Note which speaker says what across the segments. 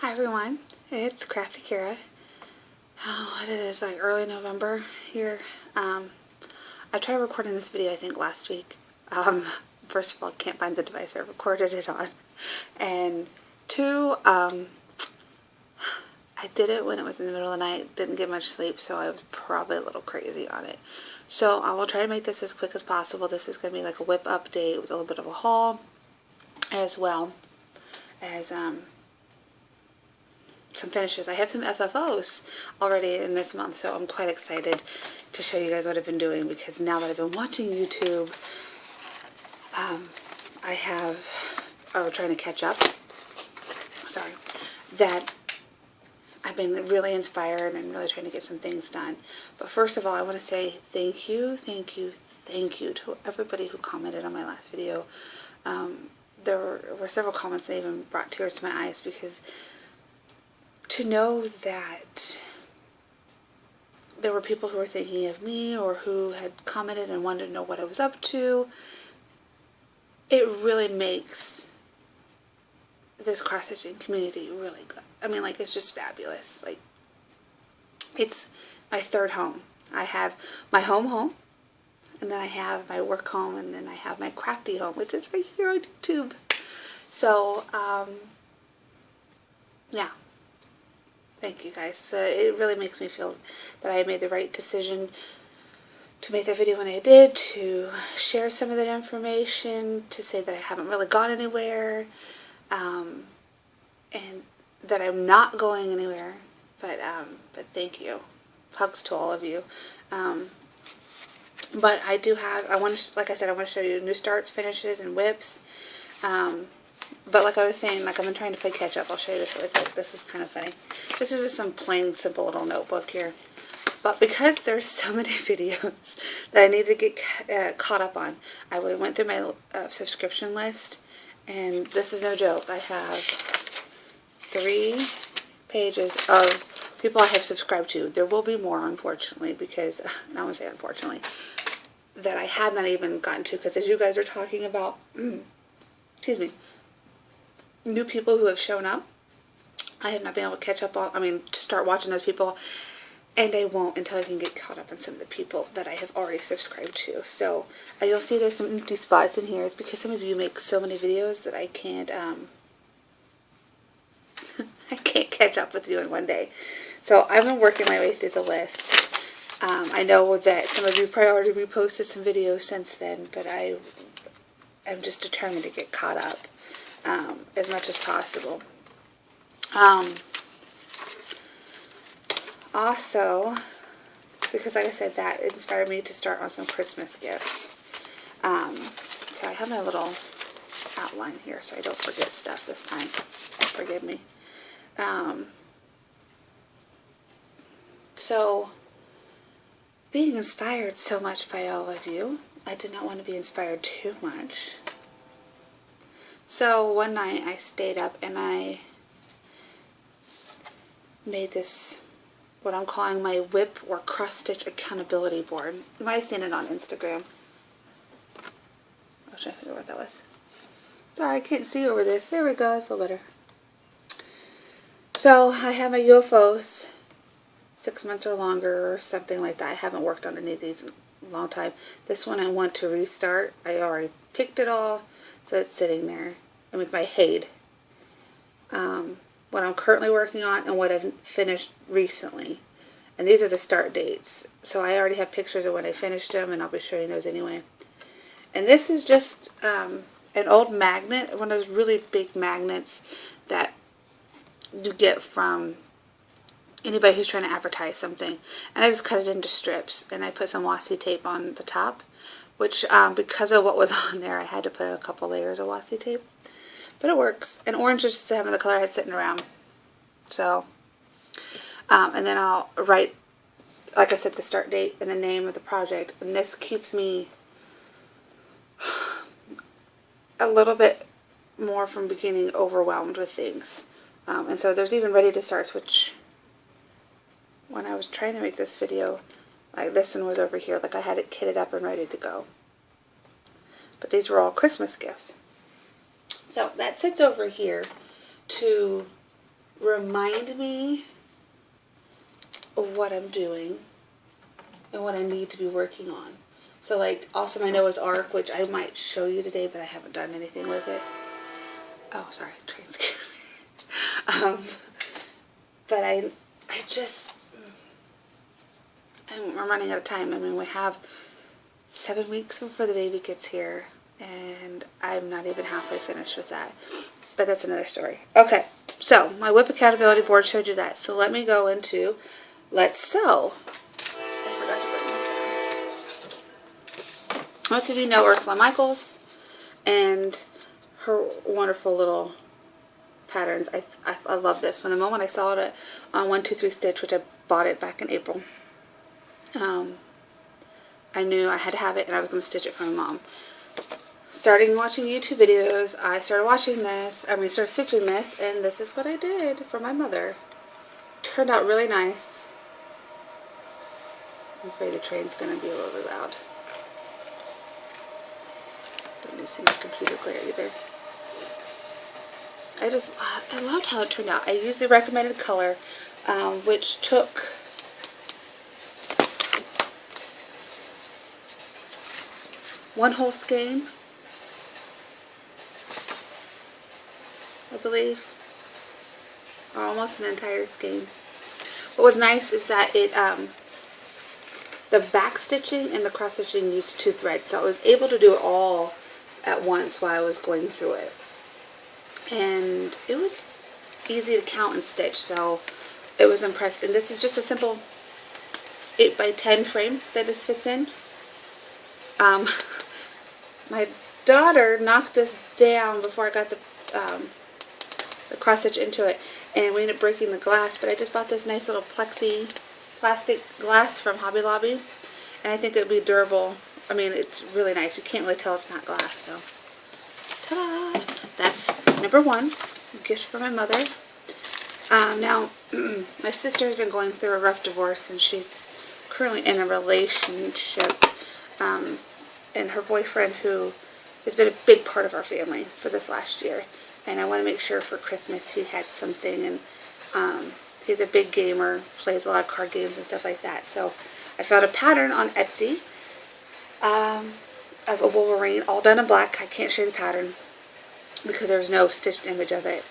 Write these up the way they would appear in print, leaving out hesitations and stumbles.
Speaker 1: Hi everyone, it's Crafty Kara. Oh, it is like early November here. I tried recording this video I think last week. First of all, can't find the device I recorded it on. And two, I did it when it was in the middle of the night, didn't get much sleep, so I was probably a little crazy on it. So I will try to make this as quick as possible. This is going to be like a whip update with a little bit of a haul, as well as some finishes. I have some FFOs already in this month, so I'm quite excited to show you guys what I've been doing, because now that I've been watching YouTube, trying to catch up, that I've been really inspired and really trying to get some things done. But first of all, I want to say thank you to everybody who commented on my last video. There were several comments that even brought tears to my eyes, because to know that there were people who were thinking of me or who had commented and wanted to know what I was up to, it really makes this cross-stitching community really good. I mean, like, it's just fabulous. Like, it's my third home. I have my home, and then I have my work home, and then I have my crafty home, which is right here on YouTube. So, yeah. Thank you guys. It really makes me feel that I made the right decision to make that video when I did, to share some of that information, to say that I haven't really gone anywhere, and that I'm not going anywhere. But thank you. Hugs to all of you. But I do have, like I said, I want to show you new starts, finishes, and whips. But like I was saying, like, I've been trying to play catch up. I'll show you this really quick. This is kind of funny. This is just some plain, simple little notebook here. But because there's so many videos that I need to get caught up on, I went through my subscription list, and this is no joke. I have 3 pages of people I have subscribed to. There will be more, unfortunately, because, I won't say unfortunately, that I had not even gotten to, because as you guys are talking about, excuse me, new people who have shown up, I have not been able to catch up on, to start watching those people, and I won't until I can get caught up on some of the people that I have already subscribed to. So, you'll see there's some empty spots in here. It's because some of you make so many videos that I can't, I can't catch up with you in one day. So, I've been working my way through the list. I know that some of you probably already reposted some videos since then, but I'm just determined to get caught up as much as possible. Also, because like I said, that inspired me to start on some Christmas gifts. So I have my little outline here so I don't forget stuff this time. Forgive me. So, being inspired so much by all of you, I did not want to be inspired too much. So one night I stayed up and I made this, what I'm calling my whip or cross-stitch accountability board. You might have seen it on Instagram. I was trying to figure out what that was. Sorry, I can't see over this. There we go, it's a little better. So I have my UFOs, 6 months or longer or something like that. I haven't worked on any of these in a long time. This one I want to restart. I already picked it all, so it's sitting there. And with my Hade. What I'm currently working on and what I've finished recently. And these are the start dates. So I already have pictures of when I finished them, and I'll be showing those anyway. And this is just an old magnet, one of those really big magnets that you get from anybody who's trying to advertise something. And I just cut it into strips, and I put some washi tape on the top, which because of what was on there, I had to put a couple layers of washi tape. But it works. And orange is just having the color I had sitting around. So, and then I'll write, like I said, the start date and the name of the project. And this keeps me a little bit more from getting overwhelmed with things. And so there's even ready to starts, which when I was trying to make this video, like this one was over here, like I had it kitted up and ready to go. But these were all Christmas gifts. So that sits over here to remind me of what I'm doing and what I need to be working on. So like also my Noah's Ark, which I might show you today, but I haven't done anything with it. Oh, sorry, train scared me. But I'm running out of time. I mean, we have 7 weeks before the baby gets here, and I'm not even halfway finished with that. But that's another story. Okay, so my whip accountability board showed you that. So let me go into Let's Sew. I forgot to bring this down. Most of you know Ursula Michaels and her wonderful little patterns. I love this. From the moment I saw it on 123 Stitch, which I bought it back in April, I knew I had to have it, and I was going to stitch it for my mom. Starting watching YouTube videos, I started started stitching this, and this is what I did for my mother. Turned out really nice. I'm afraid the train's going to be a little bit loud. Don't need to see my computer glare either. I loved how it turned out. I used the recommended color, which took one whole skein, I believe, or almost an entire skein. What was nice is that it, the back stitching and the cross stitching used 2 threads, so I was able to do it all at once while I was going through it. And it was easy to count and stitch, so it was impressive. And this is just a simple 8x10 frame that this fits in. My daughter knocked this down before I got the cross stitch into it, and we ended up breaking the glass. But I just bought this nice little plastic glass from Hobby Lobby, and I think it would be durable. I mean, it's really nice. You can't really tell it's not glass. So, ta-da! That's number 1, gift for my mother. Now, my sister has been going through a rough divorce, and she's currently in a relationship, and her boyfriend, who has been a big part of our family for this last year. And I want to make sure for Christmas he had something, and he's a big gamer, plays a lot of card games and stuff like that. So I found a pattern on Etsy of a Wolverine, all done in black. I can't show you the pattern because there's no stitched image of it.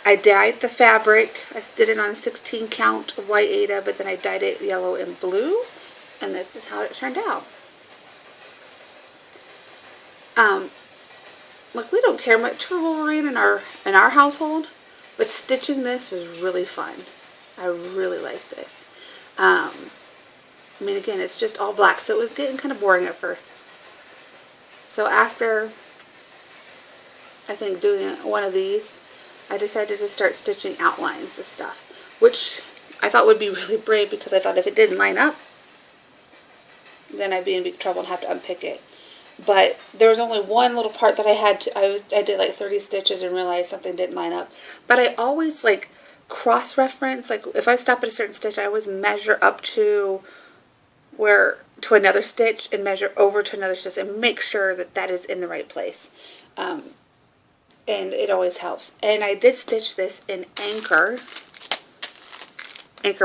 Speaker 1: I dyed the fabric. I did it on a 16 count white Aida, but then I dyed it yellow and blue, and this is how it turned out. Like, we don't care much for Wolverine in our household, but stitching this was really fun. I really like this. I mean, again, it's just all black, so it was getting kind of boring at first. So after, I think, doing one of these, I decided to start stitching outlines of stuff, which I thought would be really brave, because I thought if it didn't line up, then I'd be in big trouble and have to unpick it. But there was only one little part that I had to, I did like 30 stitches and realized something didn't line up. But I always like cross-reference, like if I stop at a certain stitch, I always measure up to another stitch and measure over to another stitch and make sure that that is in the right place. And it always helps. And I did stitch this in Anchor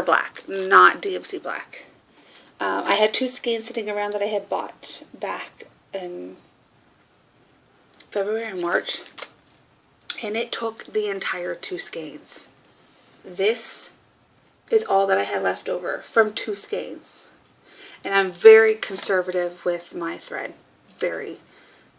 Speaker 1: Black, not DMC Black. I had 2 skeins sitting around that I had bought back in February and March, and it took the entire 2 skeins. This is all that I had left over from 2 skeins, and I'm very conservative with my thread. Very.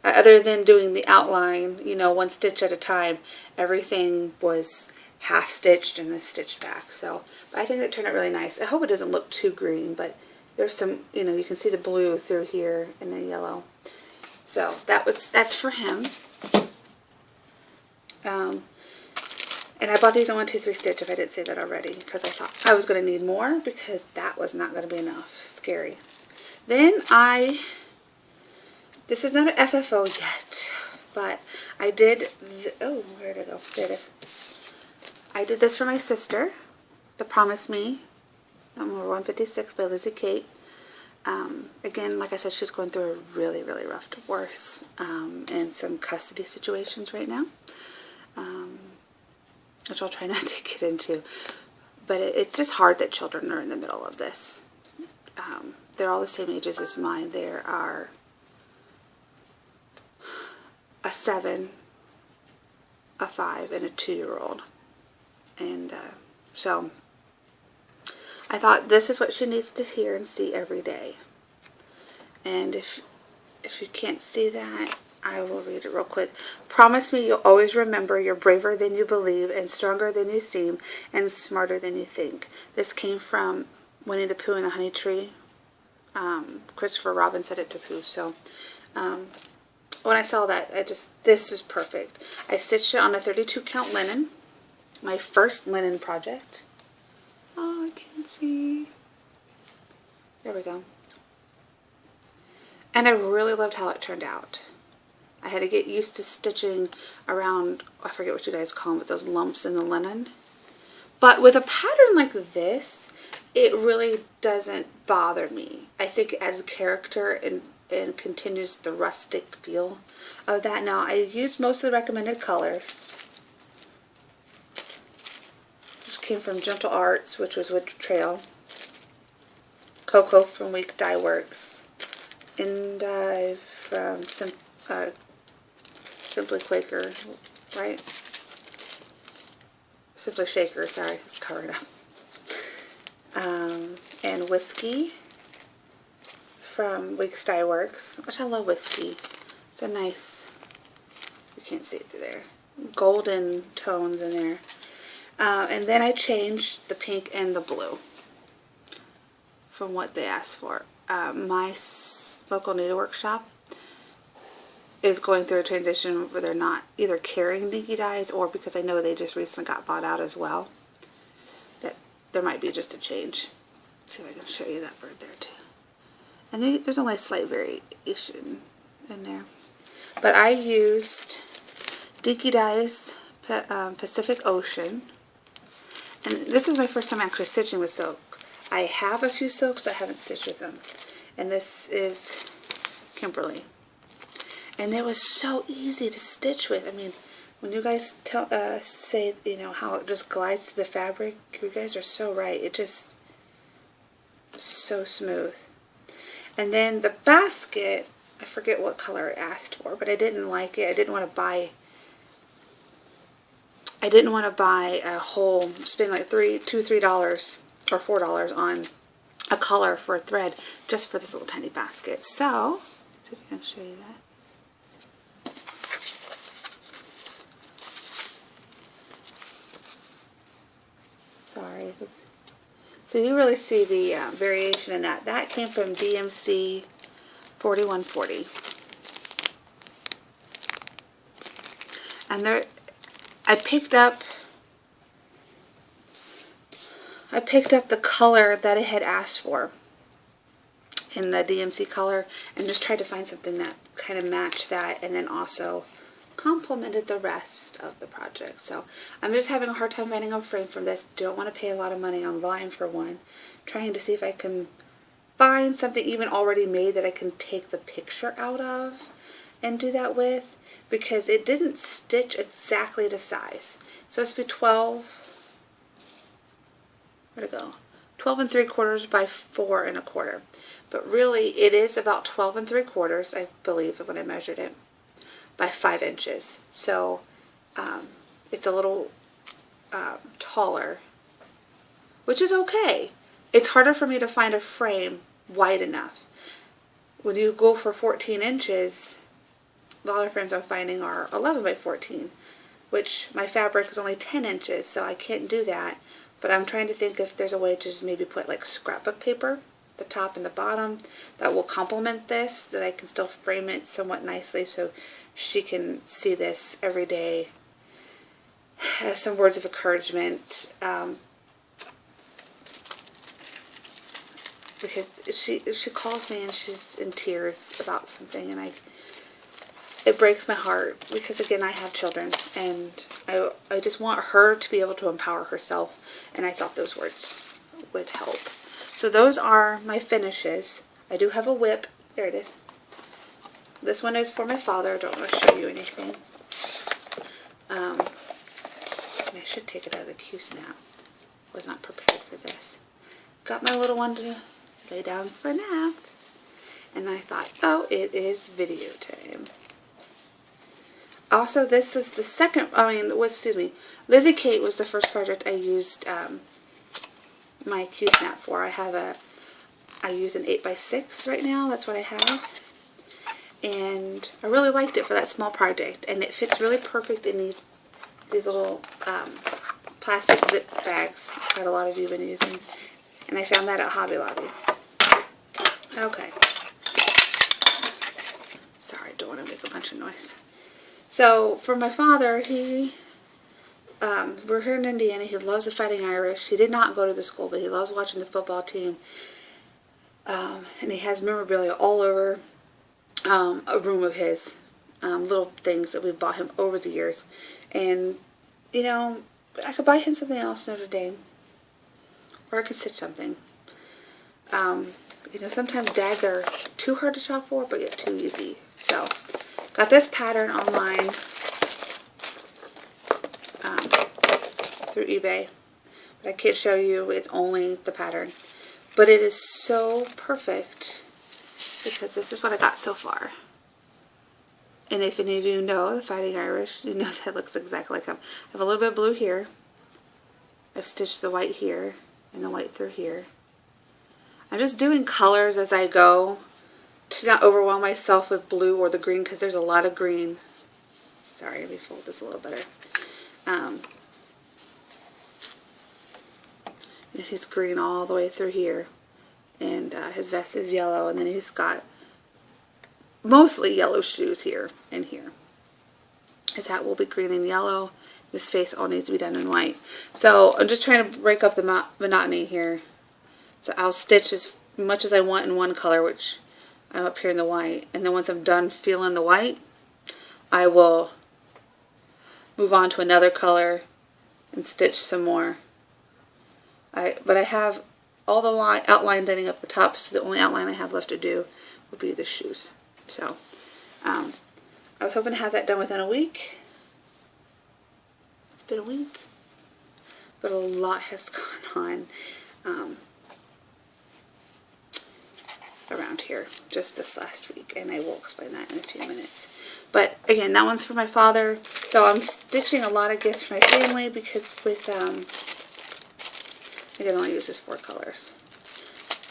Speaker 1: Other than doing the outline, you know, 1 stitch at a time, everything was half stitched and then stitched back. So, but I think it turned out really nice. I hope it doesn't look too green, but there's some, you know, you can see the blue through here and the yellow. So that's for him. And I bought these on 123 Stitch, if I didn't say that already, because I thought I was going to need more, because that was not going to be enough. Scary. Then this is not an FFO yet, but I did, oh, where did it go? There it is. I did this for my sister, The Promise Me, number 156 by Lizzie Kate. Again, like I said, she's going through a really, really rough divorce and some custody situations right now. which I'll try not to get into. But it's just hard that children are in the middle of this. They're all the same ages as mine. There are a 7, a 5, and a 2-year-old. And so I thought this is what she needs to hear and see every day. And if you can't see that, I will read it real quick. Promise me you'll always remember you're braver than you believe and stronger than you seem and smarter than you think. This came from Winnie the Pooh and the Honey Tree. Christopher Robin said it to Pooh. So when I saw that, this is perfect. I stitched it on a 32 count linen. My first linen project. Oh, I can't see. There we go. And I really loved how it turned out. I had to get used to stitching around, I forget what you guys call them, but those lumps in the linen. But with a pattern like this, it really doesn't bother me. I think it adds character and continues the rustic feel of that. Now, I used most of the recommended colors. This came from Gentle Arts, which was Wood Trail. Cocoa from Week Dye Works. Endive from Simply Quaker, right? Simply Shaker, sorry, it's covered up. And Whiskey from Week's Dye Works, which I love Whiskey. It's a nice, you can't see it through there, golden tones in there. And then I changed the pink and the blue from what they asked for. My local needlework shop is going through a transition where they're not either carrying dinky dyes or because I know they just recently got bought out as well. That there might be just a change. Let's see if I can show you that bird there too. And there's only a slight variation in there. But I used Dinky Dyes Pacific Ocean. And this is my first time actually stitching with silk. I have a few silks, but I haven't stitched with them. And this is Kimberly. And it was so easy to stitch with. I mean, when you guys say, you know, how it just glides through the fabric, you guys are so right. It just, so smooth. And then the basket, I forget what color it asked for, but I didn't like it. I didn't want to buy a whole, spend like $3 or $4 on a color for a thread just for this little tiny basket. So, see if I can show you that. Sorry. So you really see the variation in that. That came from DMC 4140. And there, I picked up the color that it had asked for in the DMC color and just tried to find something that kind of matched that and then also complemented the rest of the project. So I'm just having a hard time finding a frame for this. Don't want to pay a lot of money online for one. Trying to see if I can find something even already made that I can take the picture out of and do that with, because it didn't stitch exactly to size. So it's supposed to be 12, where'd it go? 12 3/4 by 4 1/4. But really it is about 12 3/4, I believe, when I measured it, by 5 inches. So it's a little taller, which is okay. It's harder for me to find a frame wide enough. When you go for 14 inches, the other frames I'm finding are 11 by 14, which my fabric is only 10 inches, so I can't do that. But I'm trying to think if there's a way to just maybe put like scrapbook paper, the top and the bottom, that will complement this, that I can still frame it somewhat nicely so she can see this every day. Some words of encouragement, because she calls me and she's in tears about something, and it breaks my heart, because again, I have children and I just want her to be able to empower herself, and I thought those words would help. So those are my finishes. I do have a whip. There it is. This one is for my father. I don't want to show you anything. And I should take it out of the Q-snap. Was not prepared for this. Got my little one to lay down for a nap. And I thought, oh, it is video time. Also, this is the second, excuse me, Lizzie Kate was the first project I used my Q-snap for. I use an 8x6 right now. That's what I have. And I really liked it for that small project. And it fits really perfect in these little plastic zip bags that a lot of you have been using. And I found that at Hobby Lobby. Okay. Sorry, don't want to make a bunch of noise. So, for my father, we're here in Indiana. He loves the Fighting Irish. He did not go to the school, but he loves watching the football team. And he has memorabilia all over a room of his. Little things that we've bought him over the years. And, you know, I could buy him something else another day. Or I could stitch something. You know, sometimes dads are too hard to shop for, but yet too easy. So, got this pattern online through eBay. But I can't show you, it's only the pattern. But it is so perfect because this is what I got so far. And if any of you know the Fighting Irish, you know that looks exactly like him. I have a little bit of blue here. I've stitched the white here and the white through here. I'm just doing colors as I go to not overwhelm myself with blue or the green because there's a lot of green. Sorry, let me fold this a little better. He's green all the way through here. And his vest is yellow. And then he's got mostly yellow shoes here and here. His hat will be green and yellow. His face all needs to be done in white. So I'm just trying to break up the monotony here. So I'll stitch as much as I want in one color, which I'm up here in the white. And then once I'm done feeling the white, I will move on to another color and stitch some more. But I have all the outline done up the top, so the only outline I have left to do will be the shoes. So I was hoping to have that done within a week. It's been a week, but a lot has gone on around here just this last week, and I will explain that in a few minutes. But again, that one's for my father. So I'm stitching a lot of gifts for my family because with I can only use this 4 colors.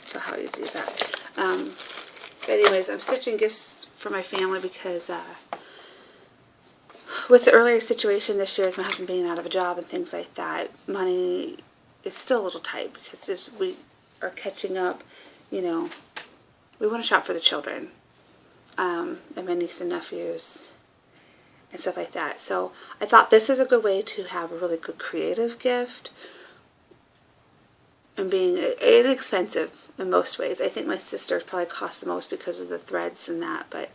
Speaker 1: So how easy is that? But anyways, I'm stitching gifts for my family because with the earlier situation this year, with my husband being out of a job and things like that, money is still a little tight because if we are catching up, you know, we want to shop for the children and my niece and nephews and stuff like that. So I thought this is a good way to have a really good creative gift and being inexpensive in most ways. I think my sister's probably cost the most because of the threads and that, but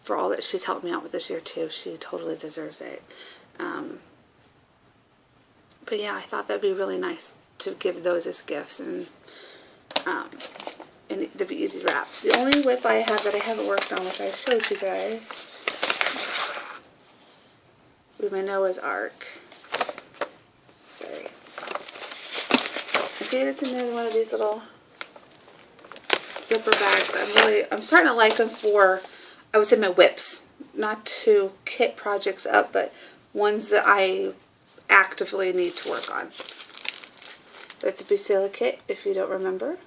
Speaker 1: for all that she's helped me out with this year too, she totally deserves it. But yeah, I thought that'd be really nice to give those as gifts, and they'd be easy to wrap. The only whip I have that I haven't worked on, which I showed you guys, with my Noah's Ark. Sorry. See, it's in one of these little zipper bags. I'm starting to like them for, I would say, my whips. Not to kit projects up, but ones that I actively need to work on. It's a Bucilla kit, if you don't remember.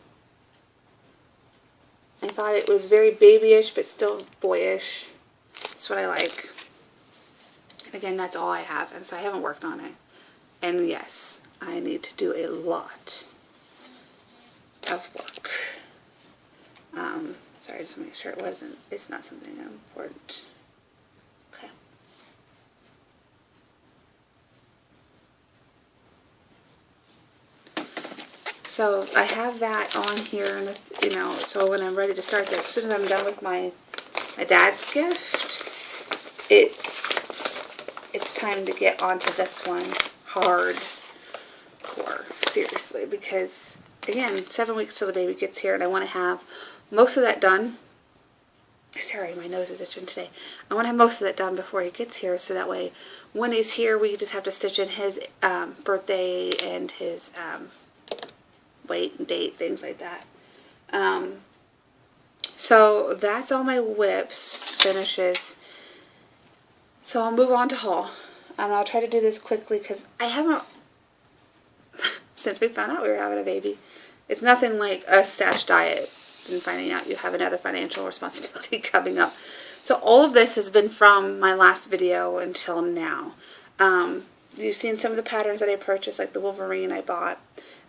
Speaker 1: I thought it was very babyish, but still boyish. That's what I like. And again, that's all I have, and so I haven't worked on it. And yes, I need to do a lot of work. Sorry, just to make sure it's not something important. Okay. So I have that on here, and you know, so when I'm ready to start that, as soon as I'm done with my dad's gift, it's time to get onto this one hardcore, seriously, because again, 7 weeks till the baby gets here, and I want to have most of that done. See Sorry, my nose is itching today. I want to have most of that done before he gets here, so that way when he's here we just have to stitch in his birthday and his weight and date, things like that. So that's all my whips finishes. So I'll move on to haul. I'll try to do this quickly because I haven't, since we found out we were having a baby, it's nothing like a Stash diet and finding out you have another financial responsibility coming up. So all of this has been from my last video until now. You've seen some of the patterns that I purchased, like the Wolverine I bought,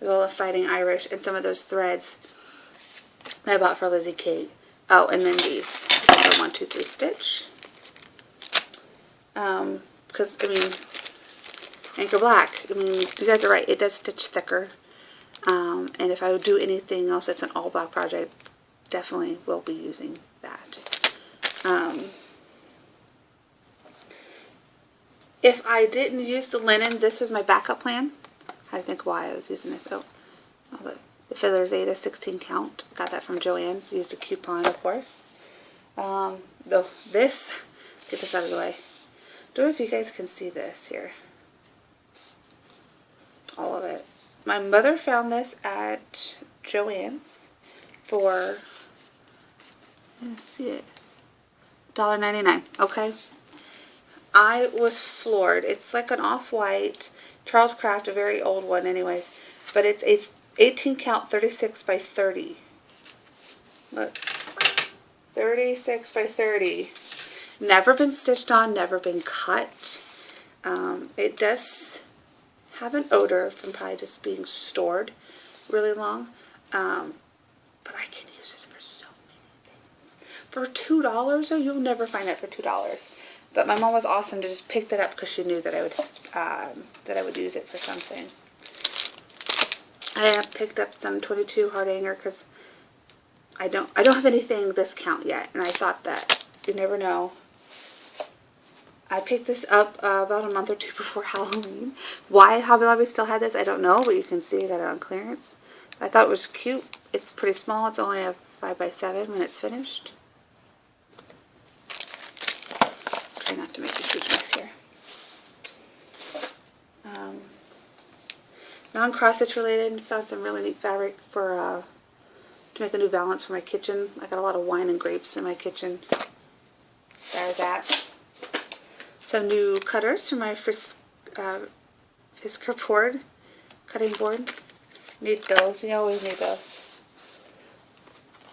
Speaker 1: as well as Fighting Irish, and some of those threads that I bought for Lizzie Kate. Oh, and then these. The 1, 2, 3 stitch. Because, I mean, Anchor Black, I mean, you guys are right, it does stitch thicker. And if I would do anything else that's an all black project, definitely will be using that. If I didn't use the linen, this was my backup plan. I think why I was using this. Oh, the Fiddler's Ada 16 count. Got that from Joann's. Used a coupon, of course. Though this, get this out of the way. Don't know if you guys can see this here. All of it. My mother found this at Joann's for, let's see it, $1.99. Okay. I was floored. It's like an off-white Charles Craft, a very old one anyways, but it's a 18 count 36 by 30. Look, 36 by 30. Never been stitched on, never been cut. It does have an odor from probably just being stored really long, but I can use this for so many things. For $2 though, you'll never find that for $2. But my mom was awesome to just pick that up because she knew that I would use it for something. I have picked up some 22 heart hanger because I don't have anything this count yet, and I thought that you never know. I picked this up about a month or two before Halloween. Why Hobby Lobby still had this, I don't know, but you can see I got it on clearance. I thought it was cute. It's pretty small. It's only a 5x7 when it's finished. Try not to make a huge mess here. Non-cross-stitch related, found some really neat fabric for to make a new valance for my kitchen. I got a lot of wine and grapes in my kitchen. There's that. Some new cutters for my Fisker board, cutting board. Need those. You always need those.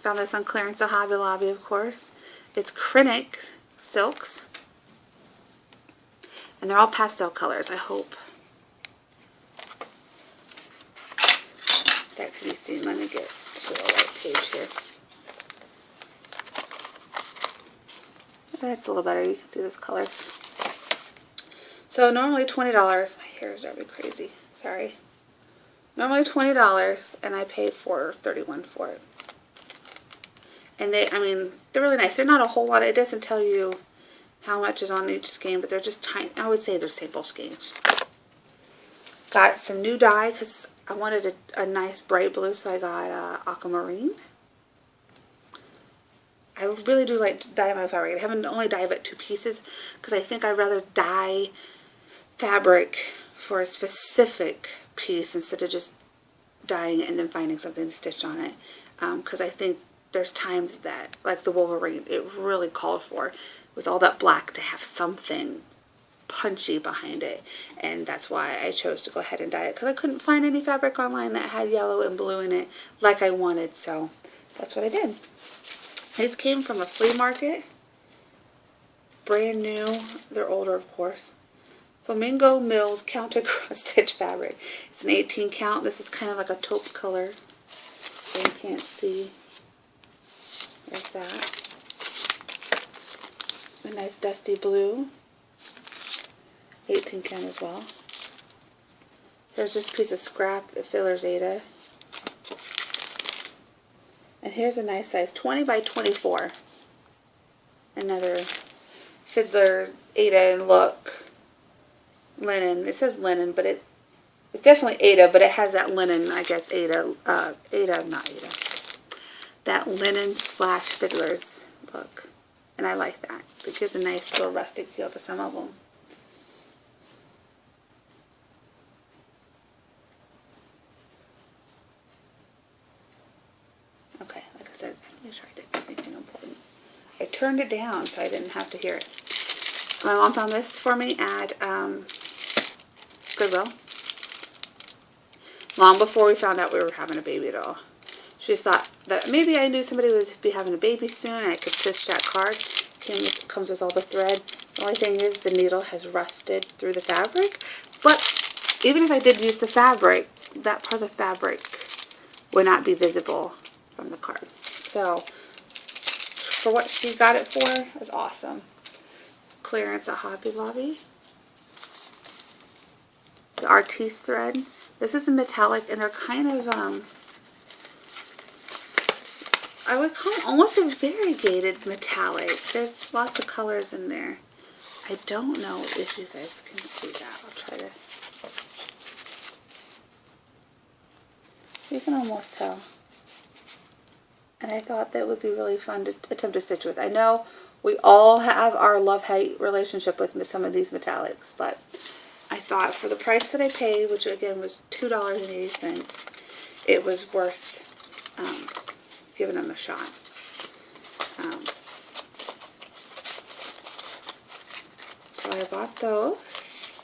Speaker 1: Found this on clearance at Hobby Lobby, of course. It's Krennic silks. And they're all pastel colors, I hope. That can be seen. Let me get to the right page here. That's a little better. You can see those colors. So normally $20. My hair is driving me crazy. Sorry. Normally $20, and I paid $4.31 for it. And I mean, they're really nice. They're not a whole lot. It doesn't tell you how much is on each skein, but they're just tiny. I would say they're sample skeins. Got some new dye because I wanted a nice bright blue, so I got aquamarine. I really do like to dye my fabric. I haven't only dyed but 2 pieces because I think I'd rather dye fabric for a specific piece instead of just dyeing it and then finding something to stitch on it. Because I think there's times that, like the Wolverine, it really called for, with all that black, to have something punchy behind it. And that's why I chose to go ahead and dye it, because I couldn't find any fabric online that had yellow and blue in it like I wanted. So that's what I did. These came from a flea market. Brand new. They're older, of course. Flamingo Mills Counted Cross Stitch Fabric. It's an 18 count. This is kind of like a taupe color. You can't see. Like that. A nice dusty blue. 18 count as well. There's this piece of scrap, the Fiddler's Ada. And here's a nice size, 20 by 24. Another Fiddler's Ada and look. Linen. It says linen, but it's definitely Ada, but it has that linen, I guess, Ada, not Ada. That linen / Fiddler's look. And I like that. It gives a nice little rustic feel to some of them. Okay, like I said, make sure I didn't miss anything important. I turned it down so I didn't have to hear it. My mom found this for me at Goodwill. Long before we found out we were having a baby at all. She just thought that maybe I knew somebody would be having a baby soon and I could stitch that card. Comes with all the thread. The only thing is the needle has rusted through the fabric. But even if I did use the fabric, that part of the fabric would not be visible from the card. So for what she got it for, it was awesome. Clearance at Hobby Lobby. The Artiste thread. This is the metallic, and they're kind of, I would call it almost a variegated metallic. There's lots of colors in there. I don't know if you guys can see that. I'll try to. You can almost tell. And I thought that would be really fun to attempt to stitch with. I know we all have our love-hate relationship with some of these metallics, but I thought for the price that I paid, which again was $2.80, it was worth giving them a shot. So I bought those.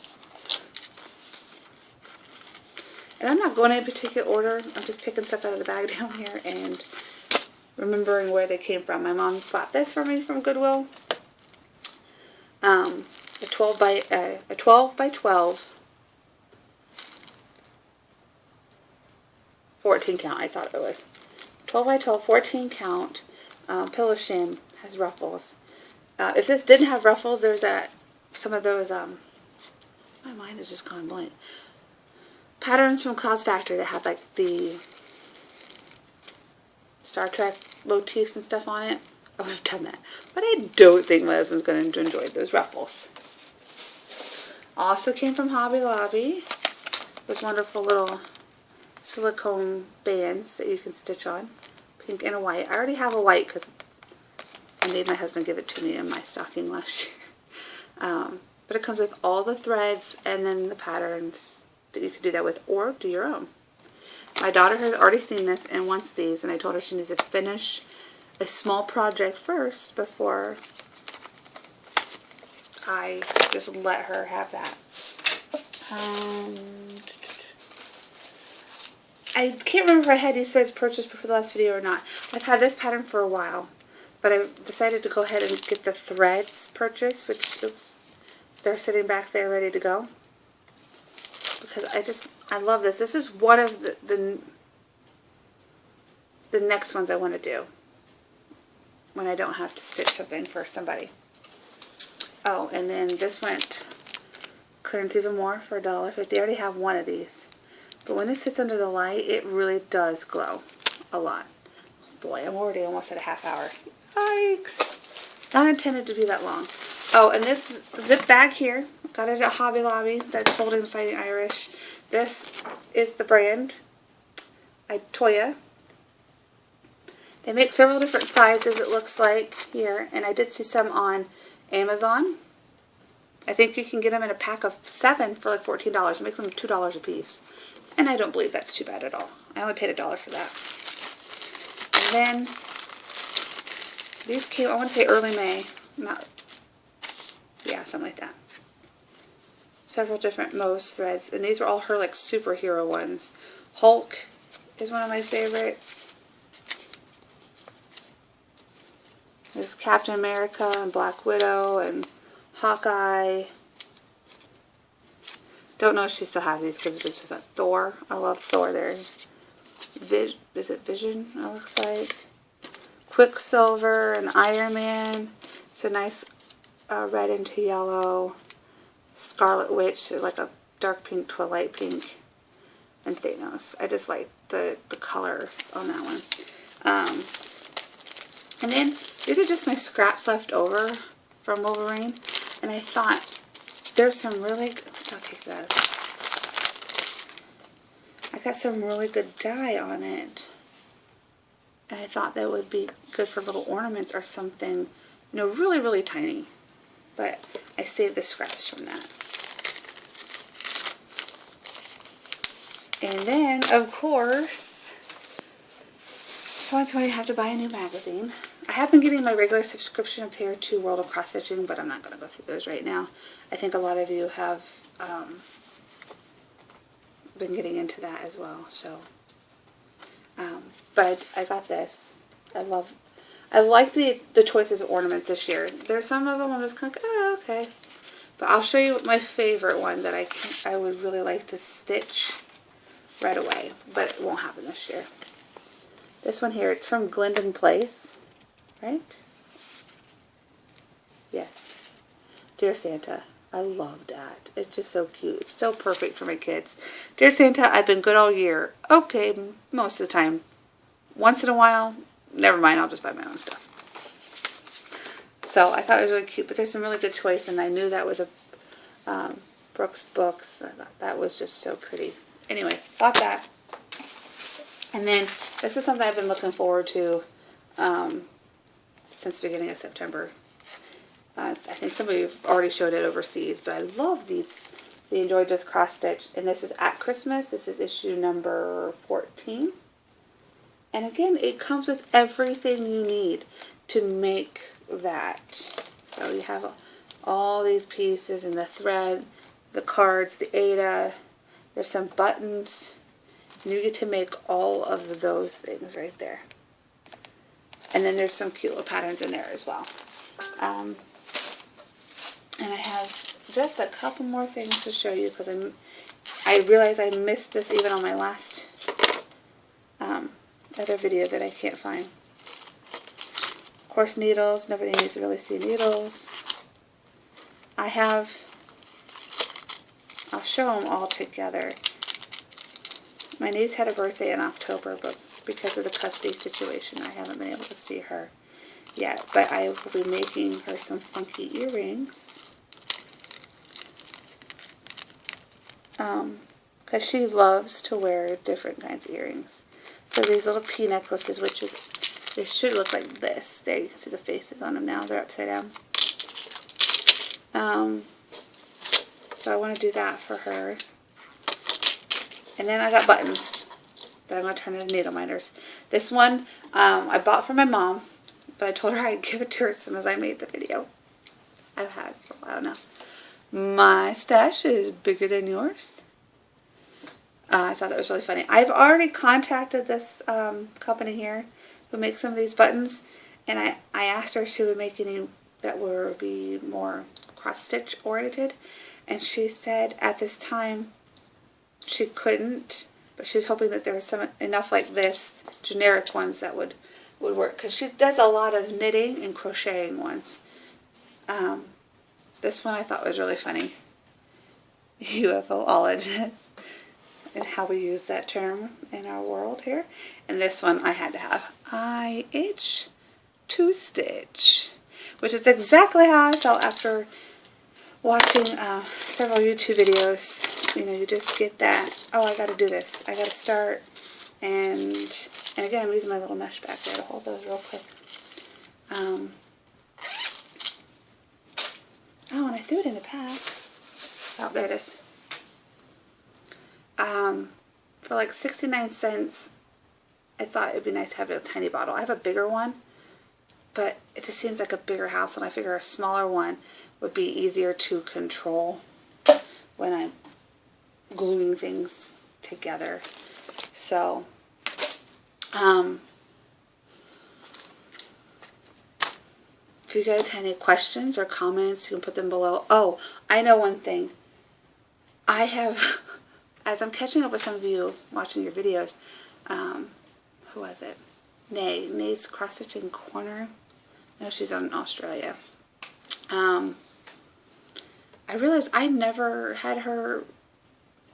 Speaker 1: And I'm not going in particular order. I'm just picking stuff out of the bag down here and remembering where they came from. My mom bought this for me from Goodwill. A 12 by 12 14 count, I thought it was 12 by 12 14 count pillow shim. Has ruffles. If this didn't have ruffles, there's some of those my mind has just gone blank patterns from Cloud's Factory that have like the Star Trek motifs and stuff on it. I would have done that, but I don't think my husband's going to enjoy those ruffles. Also came from Hobby Lobby. Those wonderful little silicone bands that you can stitch on. Pink and a white. I already have a white because I made my husband give it to me in my stocking last year. But it comes with all the threads and then the patterns that you can do that with or do your own. My daughter has already seen this and wants these, and I told her she needs to finish a small project first before I just let her have that. I can't remember if I had these threads purchased before the last video or not. I've had this pattern for a while, but I decided to go ahead and get the threads purchased, which, oops, they're sitting back there ready to go. Because I love this. This is one of the next ones I want to do when I don't have to stitch something for somebody. Oh, and then this went clearance even more for $1.50. I already have one of these. But when this sits under the light, it really does glow a lot. Oh boy, I'm already almost at a half hour. Yikes. Not intended to be that long. Oh, and this zip bag here, got it at Hobby Lobby. That's Holding the Fighting Irish. This is the brand, Toya. They make several different sizes, it looks like, here. And I did see some on Amazon. I think you can get them in a pack of 7 for like $14. It makes them $2 a piece. And I don't believe that's too bad at all. I only paid $1 for that. And then, these came, I want to say early May. Yeah, something like that. Several different Moe's threads. And these were all her like superhero ones. Hulk is one of my favorites. There's Captain America and Black Widow and Hawkeye. Don't know if she still has these because this is a Thor. I love Thor. There's is it Vision? It looks like Quicksilver and Iron Man. It's a nice red into yellow. Scarlet Witch, like a dark pink to a light pink, and Thanos. I just like the colors on that one. And then these are just my scraps left over from Wolverine, and I thought there's some really good, I'll take that. I got some really good dye on it, and I thought that would be good for little ornaments or something you know, really, really tiny. But I saved the scraps from that. And then, of course, once I have to buy a new magazine. I have been getting my regular subscription up here to World of Cross Stitching, but I'm not going to go through those right now. I think a lot of you have been getting into that as well. So, but I got this. I like the choices of ornaments this year. There's some of them I'm just kind of like, oh, okay. But I'll show you my favorite one that I would really like to stitch right away, but it won't happen this year. This one here, it's from Glendon Place, right? Yes. Dear Santa, I love that. It's just so cute. It's so perfect for my kids. Dear Santa, I've been good all year. Okay, most of the time. Once in a while, never mind, I'll just buy my own stuff. So I thought it was really cute, but there's some really good choice, and I knew that was a Brooks Books. I thought that was just so pretty. Anyways, bought that. And then this is something I've been looking forward to since the beginning of September. I think somebody already showed it overseas, but I love these. The Enjoy Just Cross Stitch. And this is at Christmas. This is issue number 14. And again, it comes with everything you need to make that. So you have all these pieces and the thread, the cards, the Ada. There's some buttons. And you get to make all of those things right there. And then there's some cute little patterns in there as well. And I have just a couple more things to show you because I realize I missed this even on my last other video that I can't find. Of course, needles. Nobody needs to really see needles. I'll show them all together. My niece had a birthday in October, but because of the custody situation, I haven't been able to see her yet. But I will be making her some funky earrings. Because she loves to wear different kinds of earrings. So these little pea necklaces, which is, they should look like this. There, you can see the faces on them now. They're upside down. So I want to do that for her. And then I got buttons that I'm going to turn into needle minders. This one I bought for my mom, but I told her I'd give it to her as soon as I made the video. I've had it for a while now. My stash is bigger than yours. I thought that was really funny. I've already contacted this company here who makes some of these buttons, and I asked her if she would make any that would be more cross-stitch oriented, and she said at this time she couldn't, but she was hoping that there was enough like this, generic ones that would work, because she does a lot of knitting and crocheting ones. This one I thought was really funny. UFOologist, and how we use that term in our world here. And this one I had to have. I itch to stitch, which is exactly how I felt after watching several YouTube videos. You know, you just get that, oh, I got to do this. I got to start. And again, I'm using my little mesh back there to hold those real quick. Oh, and I threw it in the pack. Oh, there it is. For like 69 cents, I thought it'd be nice to have a tiny bottle. I have a bigger one, but it just seems like a bigger house, and I figure a smaller one would be easier to control when I'm gluing things together. So, if you guys have any questions or comments, you can put them below. Oh, I know one thing. I have, as I'm catching up with some of you watching your videos, who was it? Nay's Cross Stitching Corner. I know she's in Australia. I realized I never had her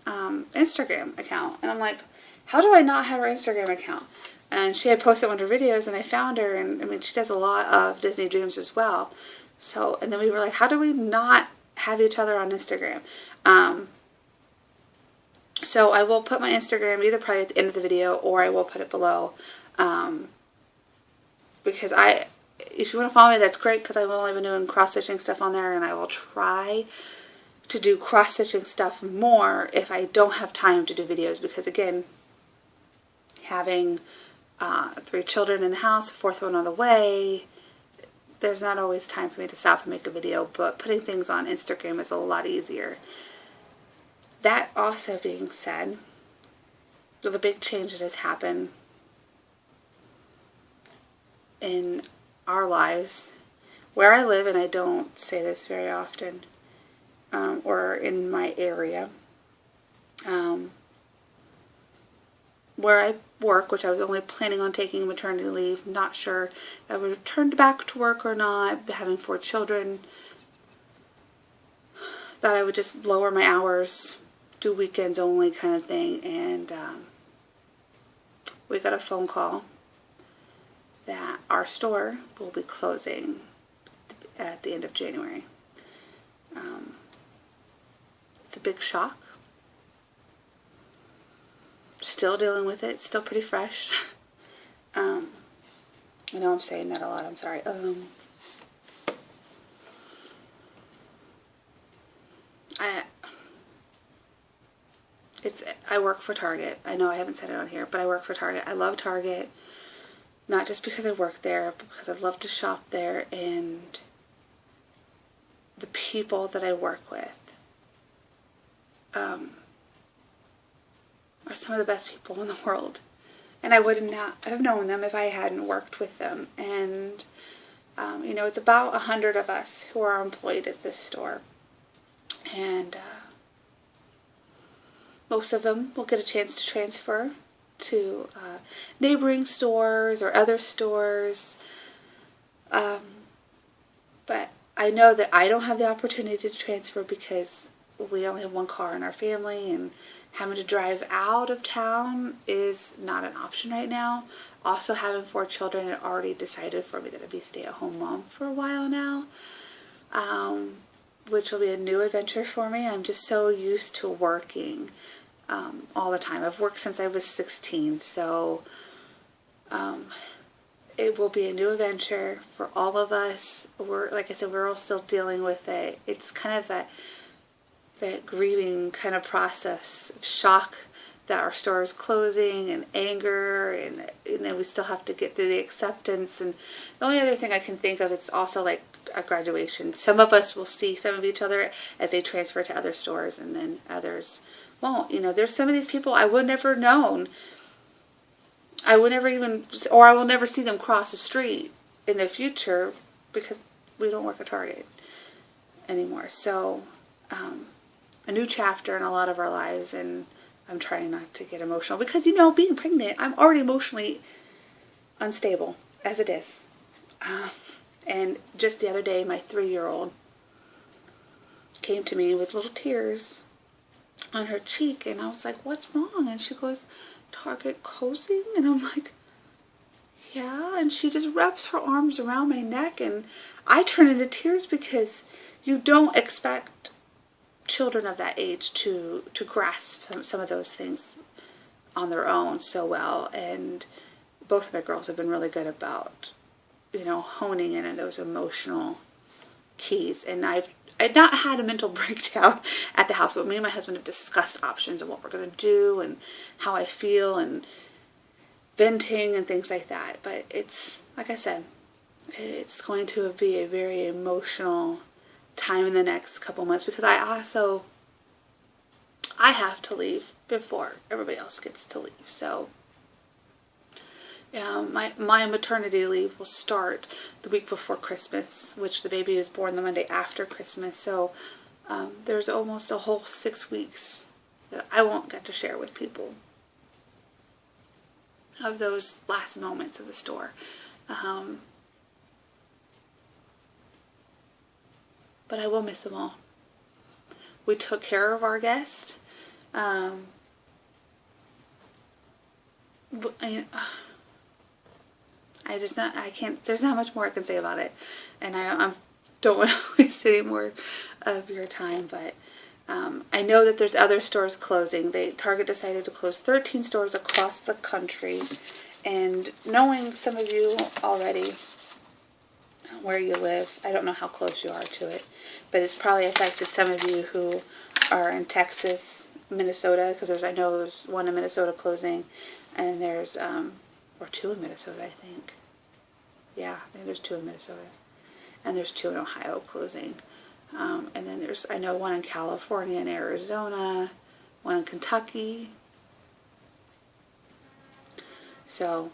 Speaker 1: Instagram account. And I'm like, how do I not have her Instagram account? And she had posted one of her videos, and I found her, and I mean, she does a lot of Disney Dreams as well. So, and then we were like, how do we not have each other on Instagram? So I will put my Instagram either probably at the end of the video, or I will put it below, because I if you want to follow me, that's great, because I've only been doing cross-stitching stuff on there, and I will try to do cross-stitching stuff more if I don't have time to do videos, because again, having 3 children in the house, a 4th one on the way, there's not always time for me to stop and make a video, but putting things on Instagram is a lot easier. That also being said, the big change that has happened in our lives, where I live, and I don't say this very often, or in my area, where I work, which I was only planning on taking maternity leave, not sure if I would return back to work or not, having 4 children, thought I would just lower my hours, do weekends only kind of thing, and we got a phone call that our store will be closing at the end of January. It's a big shock. Still dealing with it. Still pretty fresh. I know I'm saying that a lot. I'm sorry. I work for Target. I know I haven't said it on here, but I work for Target. I love Target. Not just because I work there, but because I love to shop there, and the people that I work with are some of the best people in the world. And I would not have known them if I hadn't worked with them. And, you know, it's about 100 of us who are employed at this store. And most of them will get a chance to transfer to neighboring stores or other stores. But I know that I don't have the opportunity to transfer because we only have 1 car in our family, and having to drive out of town is not an option right now. Also, having 4 children, it already decided for me that I'd be a stay-at-home mom for a while now, which will be a new adventure for me. I'm just so used to working all the time. I've worked since I was 16, so it will be a new adventure for all of us. Like I said, we're all still dealing with it. It's kind of that grieving kind of process of shock that our store is closing, and anger, and then we still have to get through the acceptance. And the only other thing I can think of, it's also like a graduation. Some of us will see some of each other as they transfer to other stores, and then others won't. You know, there's some of these people I would never known. I would never even, or I will never see them cross the street in the future because we don't work at Target anymore. So, a new chapter in a lot of our lives, and I'm trying not to get emotional because, you know, being pregnant, I'm already emotionally unstable as it is. And just the other day, my 3-year-old came to me with little tears on her cheek, and I was like, what's wrong? And she goes, Target closing? And I'm like, yeah. And she just wraps her arms around my neck, and I turn into tears because you don't expect children of that age to grasp some of those things on their own so well. And both of my girls have been really good about, you know, honing in on those emotional keys. And I've not had a mental breakdown at the house, but me and my husband have discussed options and what we're going to do and how I feel and venting and things like that. But it's, like I said, it's going to be a very emotional time in the next couple months, because I have to leave before everybody else gets to leave. So my maternity leave will start the week before Christmas, which the baby was born the Monday after Christmas. So there's almost a whole 6 weeks that I won't get to share with people of those last moments of the store. But I will miss them all. We took care of our guest. I can't, there's not much more I can say about it. And I don't want to waste any more of your time, but I know that there's other stores closing. Target decided to close 13 stores across the country. And knowing some of you already, where you live. I don't know how close you are to it, but it's probably affected some of you who are in Texas, Minnesota, because I know there's one in Minnesota closing, and there's or two in Minnesota, I think. Yeah, I think there's two in Minnesota, and there's two in Ohio closing, and then there's, I know, one in California and Arizona, one in Kentucky. So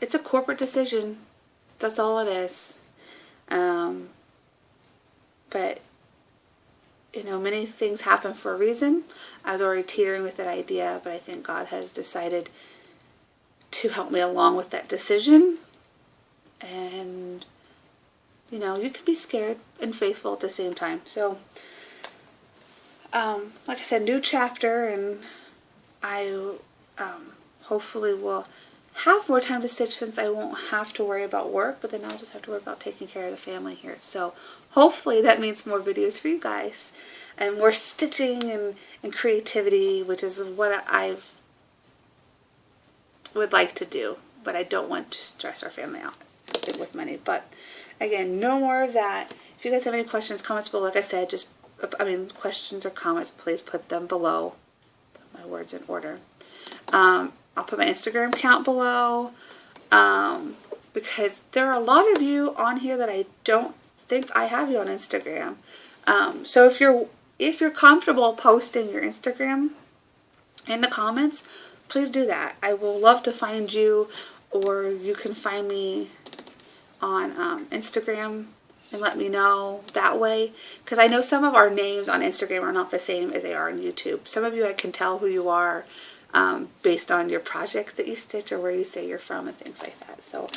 Speaker 1: it's a corporate decision. That's all it is. But you know, many things happen for a reason. I was already teetering with that idea, but I think God has decided to help me along with that decision. And, you know, you can be scared and faithful at the same time. So, like I said, new chapter, and I hopefully will have more time to stitch since I won't have to worry about work, but then I'll just have to worry about taking care of the family here. So hopefully that means more videos for you guys and more stitching and creativity, which is what I would like to do, but I don't want to stress our family out with money. But again, no more of that. If you guys have any questions, comments below, like I said, questions or comments, please put them below. Put my words in order. I'll put my Instagram account below, because there are a lot of you on here that I don't think I have you on Instagram. So if you're comfortable posting your Instagram in the comments, please do that. I will love to find you, or you can find me on Instagram and let me know that way, because I know some of our names on Instagram are not the same as they are on YouTube. Some of you, I can tell who you are based on your projects that you stitch or where you say you're from and things like that. So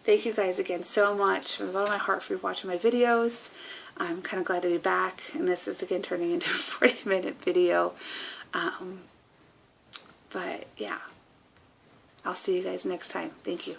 Speaker 1: thank you guys again so much from the bottom of my heart for watching my videos. I'm kind of glad to be back, and this is again turning into a 40-minute video. But yeah, I'll see you guys next time. Thank you.